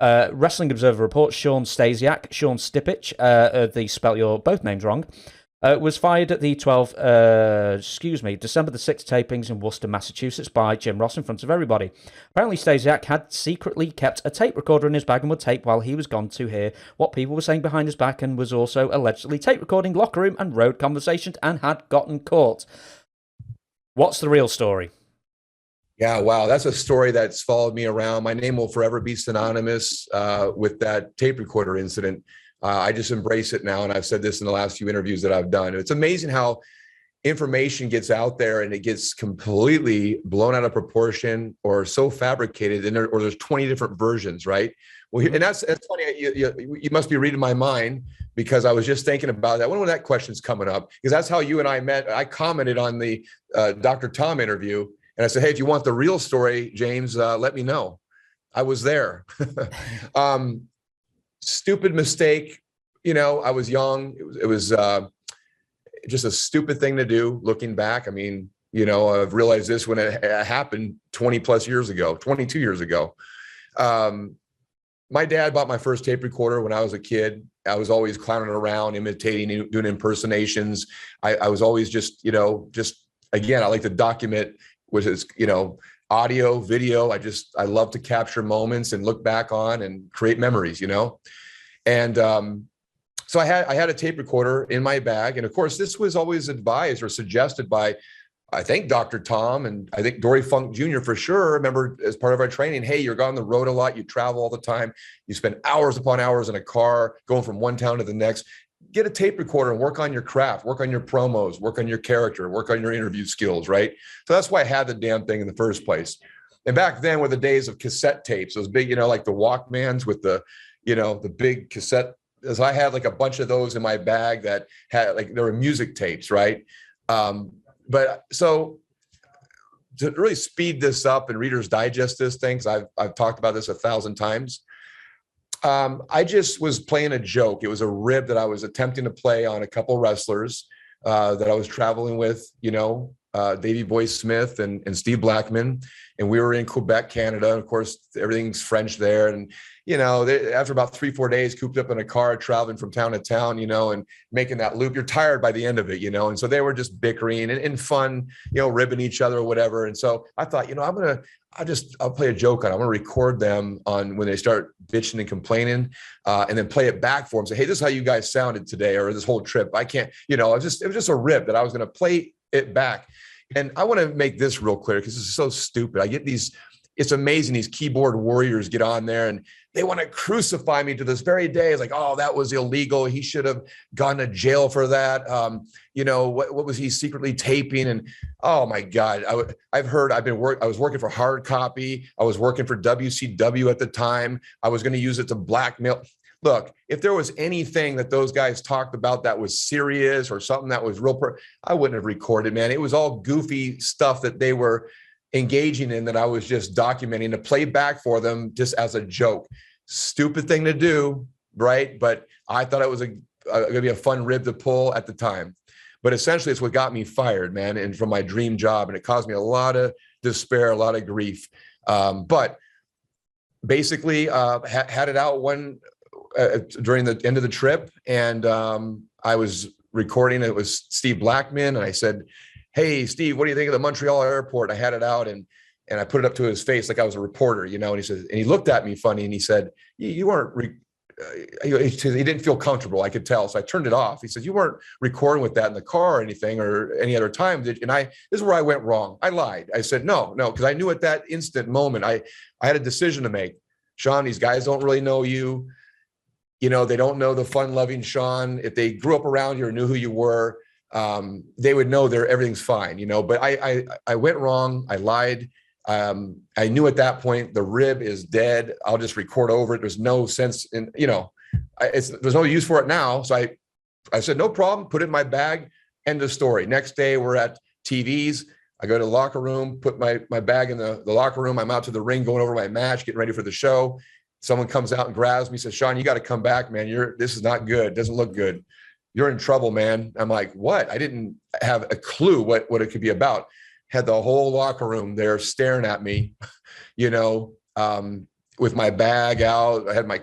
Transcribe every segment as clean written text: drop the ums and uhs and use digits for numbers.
Wrestling Observer reports Shawn Stasiak, Shawn Stipich, they spelt your both names wrong, was fired at the December the 6th tapings in Worcester, Massachusetts by Jim Ross in front of everybody. Apparently, Stasiak had secretly kept a tape recorder in his bag and would tape while he was gone to hear what people were saying behind his back, and was also allegedly tape recording locker room and road conversations and had gotten caught. What's the real story? Yeah, wow. That's a story that's followed me around. My name will forever be synonymous with that tape recorder incident. I just embrace it now. And I've said this in the last few interviews that I've done. It's amazing how information gets out there and it gets completely blown out of proportion or so fabricated, and or there's 20 different versions, right? Well, and that's funny. You must be reading my mind, because I was just thinking about that. When that question's coming up, because that's how you and I met. I commented on the Dr. Tom interview, and I said, hey, if you want the real story, James, let me know. I was there. Stupid mistake. I was young. It was just a stupid thing to do looking back. I mean, I've realized this when it happened 20 plus years ago, 22 years ago. My dad bought my first tape recorder when I was a kid. I was always clowning around, imitating, doing impersonations. I was always just again, I like to document, which is, audio, video. I love to capture moments and look back on and create memories, And so I had a tape recorder in my bag. And of course, this was always advised or suggested by, I think, Dr. Tom, and I think Dory Funk Jr. for sure. Remember, as part of our training, hey, you're on the road a lot. You travel all the time. You spend hours upon hours in a car going from one town to the next. Get a tape recorder and work on your craft, work on your promos, work on your character, work on your interview skills, right? So that's why I had the damn thing in the first place. And back then were the days of cassette tapes, those big, like the Walkmans with the, the big cassette. As I had like a bunch of those in my bag that had there were music tapes, right? But so to really speed this up and Reader's Digest this thing, because I've talked about this 1,000 times. I just was playing a joke. It was a rib that I was attempting to play on a couple wrestlers that I was traveling with, Davey Boy Smith and Steve Blackman. And we were in Quebec, Canada. And of course, everything's French there. And, after about 3-4 days cooped up in a car, traveling from town to town, and making that loop, you're tired by the end of it, And so they were just bickering and fun, ribbing each other or whatever. And so I thought, I'll play a joke on it. I'm going to record them on when they start bitching and complaining, and then play it back for them. Say, hey, this is how you guys sounded today, or this whole trip. I can't, it was just a rib that I was going to play it back. And I want to make this real clear, because this is so stupid. I get it's amazing. These keyboard warriors get on there and they want to crucify me to this very day. It's like, oh, that was illegal. He should have gone to jail for that. What was he secretly taping? And oh my God, I was working for Hard Copy. I was working for WCW at the time. I was going to use it to blackmail. Look, if there was anything that those guys talked about that was serious or something that was real, I wouldn't have recorded, man. It was all goofy stuff that they were engaging in that I was just documenting to play back for them just as a joke. Stupid thing to do, right? But I thought it was going to be a fun rib to pull at the time. But essentially, it's what got me fired, man, and from my dream job. And it caused me a lot of despair, a lot of grief. But basically, had it out during the end of the trip, and I was recording. It was Steve Blackman, and I said, hey, Steve, what do you think of the Montreal airport? I had it out and I put it up to his face like I was a reporter, and he said, and he looked at me funny and he said, you weren't, he didn't feel comfortable. I could tell. So I turned it off. He said, you weren't recording with that in the car or anything or any other time. And this is where I went wrong. I lied. I said, no, because I knew at that instant moment, I had a decision to make. Shawn, these guys don't really know you. They don't know the fun-loving Shawn. If they grew up around you or knew who you were, they would know everything's fine, but I went wrong. I lied. I knew at that point the rib is dead. I'll just record over it. There's no sense in, there's no use for it now. So I said, no problem. Put it in my bag. End of story. Next day we're at TV's. I go to the locker room, put my bag in the locker room. I'm out to the ring, going over my match, getting ready for the show. Someone comes out and grabs me, says, Shawn, you got to come back, man. This is not good. It doesn't look good. You're in trouble, man. I'm like, what? I didn't have a clue what it could be about. Had the whole locker room there staring at me, with my bag out. I had my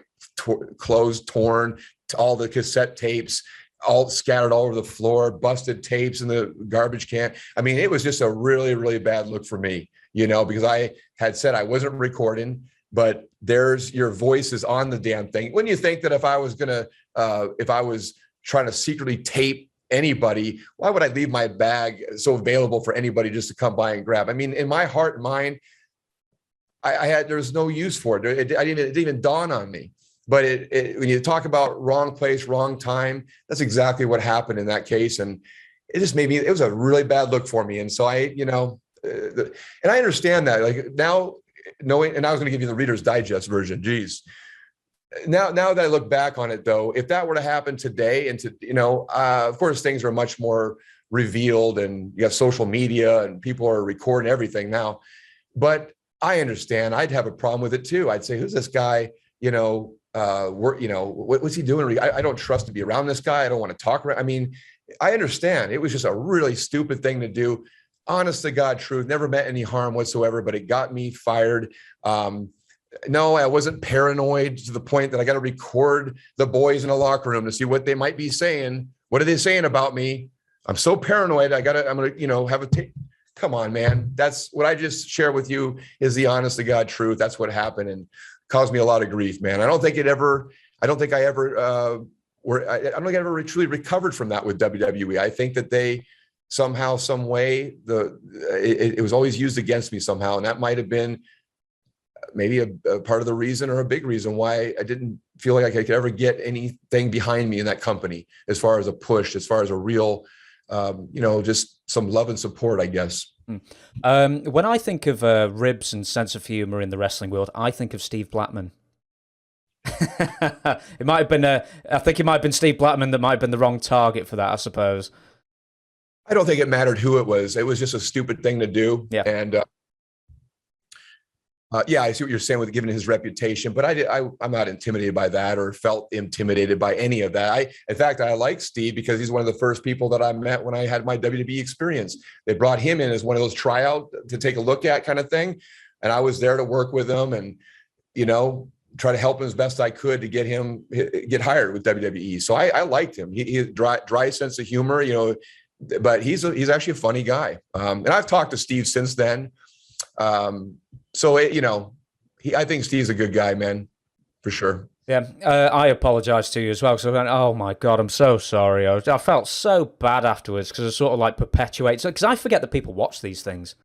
clothes torn, all the cassette tapes all scattered all over the floor, busted tapes in the garbage can. I mean, it was just a really, really bad look for me, because I had said I wasn't recording, but there's your voice is on the damn thing. When you think that if I was trying to secretly tape anybody, why would I leave my bag so available for anybody just to come by and grab? I mean, in my heart and mind, there's no use for it. It didn't even dawn on me. But when you talk about wrong place, wrong time, that's exactly what happened in that case. And it just it was a really bad look for me. And so and I understand that, like, now knowing, and I was going to give you the Reader's Digest version. Geez. Now that I look back on it, though, if that were to happen today, and of course, things are much more revealed, and you have social media and people are recording everything now. But I understand I'd have a problem with it too. I'd say, who's this guy? What's he doing? I don't trust to be around this guy. I don't want to talk around. I mean, I understand it was just a really stupid thing to do. Honest to God, truth, never meant any harm whatsoever, but it got me fired. No, I wasn't paranoid to the point that I got to record the boys in a locker room to see what they might be saying. What are they saying about me? I'm so paranoid. I'm going to, have a tape. Come on, man. That's what I just shared with you is the honest to God truth. That's what happened. And caused me a lot of grief, man. I don't think I ever truly recovered from that with WWE. I think that they somehow, some way, it was always used against me somehow. And that might've been maybe a part of the reason, or a big reason, why I didn't feel like I could ever get anything behind me in that company, as far as a push, as far as a real, just some love and support, I guess. When I think of ribs and sense of humor in the wrestling world, I think of Steve Blackman. It might have been I think it might have been Steve Blackman that might have been the wrong target for that, I suppose. I don't think it mattered who it was. It was just a stupid thing to do. Yeah. And I see what you're saying with giving his reputation, but I'm not intimidated by that, or felt intimidated by any of that. In fact, I like Steve because he's one of the first people that I met when I had my WWE experience. They brought him in as one of those tryout to take a look at kind of thing. And I was there to work with him and, try to help him as best I could to get hired with WWE. So I liked him. He had dry sense of humor, but he's actually a funny guy. And I've talked to Steve since then. I think Steve's a good guy, man, for sure. Yeah, I apologize to you as well, because I went, oh my God, I'm so sorry. I felt so bad afterwards, because it sort of like perpetuates it, because I forget that people watch these things.